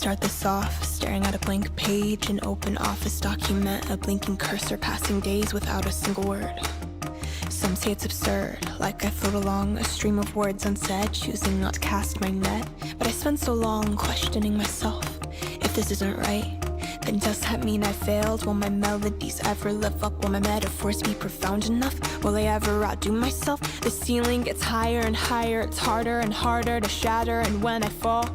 start this off, staring at a blank page, an open office document, a blinking cursor passing days without a single word. Some say it's absurd, like I float along a stream of words unsaid, choosing not to cast my net. But I spend so long questioning myself. If this isn't right, then does that mean I failed? Will my melodies ever live up? Will my metaphors be profound enough? Will I ever outdo myself? The ceiling gets higher and higher, it's harder and harder to shatter. And when I fall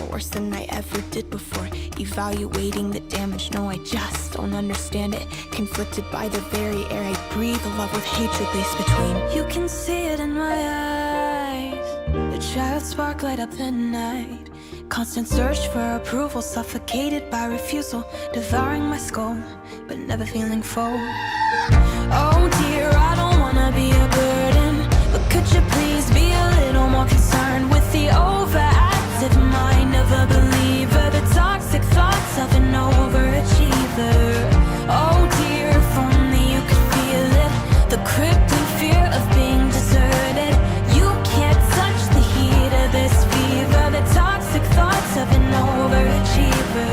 worse than I ever did before. Evaluating the damage, no, I just don't understand it. Conflicted by the very air I breathe, a love with hatred laced between. You can see it in my eyes, the child spark light up the night. Constant search for approval, suffocated by refusal, devouring my skull, but never feeling full. Oh dear, I don't wanna be a burden, but could you please be a little more concerned with the overactive mind of a believer, the toxic thoughts of an overachiever. Oh dear, if only you could feel it, the crippling fear of being deserted. You can't touch the heat of this fever, the toxic thoughts of an overachiever.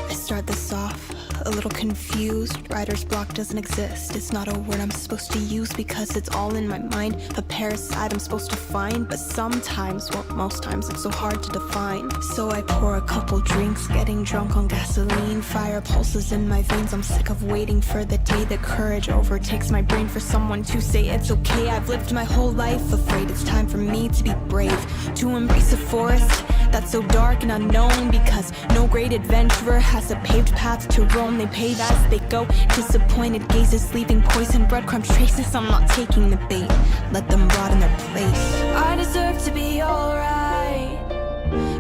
I start this off a little confused. Writer's block doesn't exist. It's not a word I'm supposed to use because it's all in my mind. A parasite I'm supposed to find, but sometimes, well, most times it's so hard to define. So I pour a couple drinks, getting drunk on gasoline. Fire pulses in my veins. I'm sick of waiting for the day that courage overtakes my brain, for someone to say it's okay. I've lived my whole life afraid. It's time for me to be brave, to embrace a forest that's so dark and unknown, because no great adventurer has a paved path to roam. They pave as they go, disappointed gazes leaving poison breadcrumb traces. I'm not taking the bait, let them rot in their place. I deserve to be alright,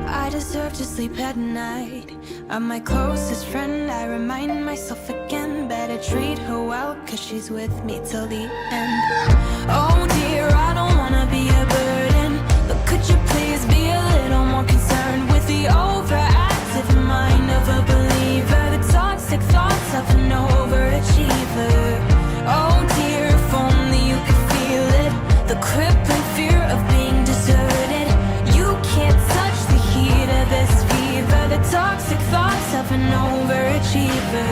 I deserve to sleep at night. I'm my closest friend, I remind myself again, better treat her well, cause she's with me till the end. Oh dear, I don't wanna be a burden, but could you please be a little more concerned with the overactive mind of a believer, the toxic thoughts of an overachiever. Oh dear, if only you could feel it, the crippling fear of being deserted. You can't touch the heat of this fever, the toxic thoughts of an overachiever.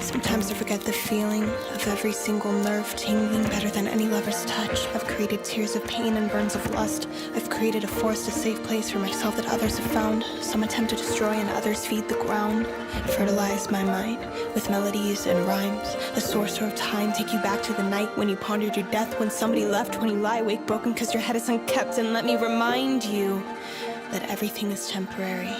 Sometimes I forget the feeling of every single nerve tingling better than any lover's touch. I've created tears of pain and burns of lust. I've created a forced a safe place for myself that others have found. Some attempt to destroy and others feed the ground. Fertilize my mind with melodies and rhymes. The sorcerer of time, take you back to the night when you pondered your death, when somebody left, when you lie awake broken cause your head is unkept. And let me remind you that everything is temporary.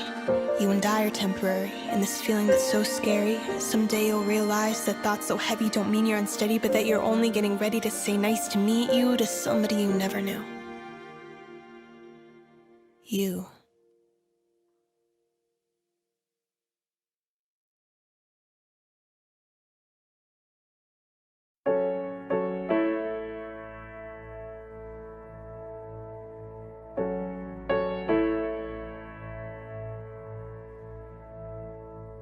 You and I are temporary, and this feeling that's so scary. Someday you'll realize that thoughts so heavy don't mean you're unsteady, but that you're only getting ready to say nice to meet you to somebody you never knew. You.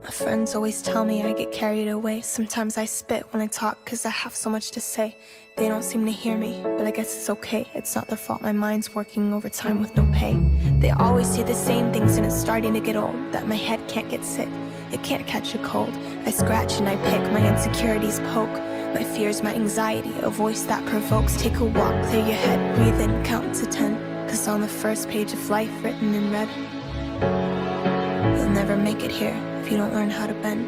My friends always tell me I get carried away. Sometimes I spit when I talk cause I have so much to say. They don't seem to hear me, but I guess it's okay. It's not their fault, my mind's working overtime with no pay. They always say the same things and it's starting to get old. That my head can't get sick, it can't catch a cold. I scratch and I pick, my insecurities poke. My fears, my anxiety, a voice that provokes. Take a walk, clear your head, breathe in, count to 10. Cause on the first page of life written in red, you'll never make it here if you don't learn how to bend.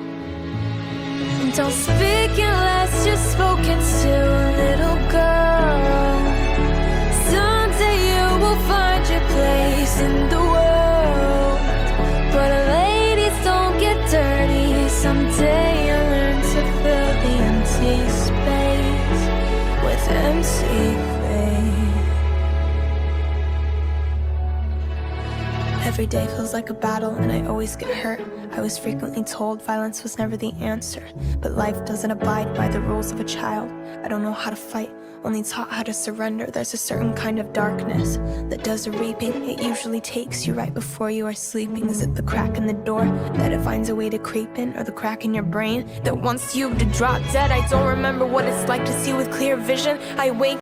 Don't speak unless you're spoken to, little girl. Someday you will find your place in the world, but ladies don't get dirty. Someday you'll learn to fill the empty space with empty faith. Every day feels like a battle and I always get hurt. I was frequently told violence was never the answer, but life doesn't abide by the rules of a child. I don't know how to fight only taught how to surrender. There's a certain kind of darkness that does the reaping. It usually takes you right before you are sleeping. Is it the crack in the door that it finds a way to creep in, or the crack in your brain that wants you to drop dead? I don't remember what it's like to see with clear vision. I wake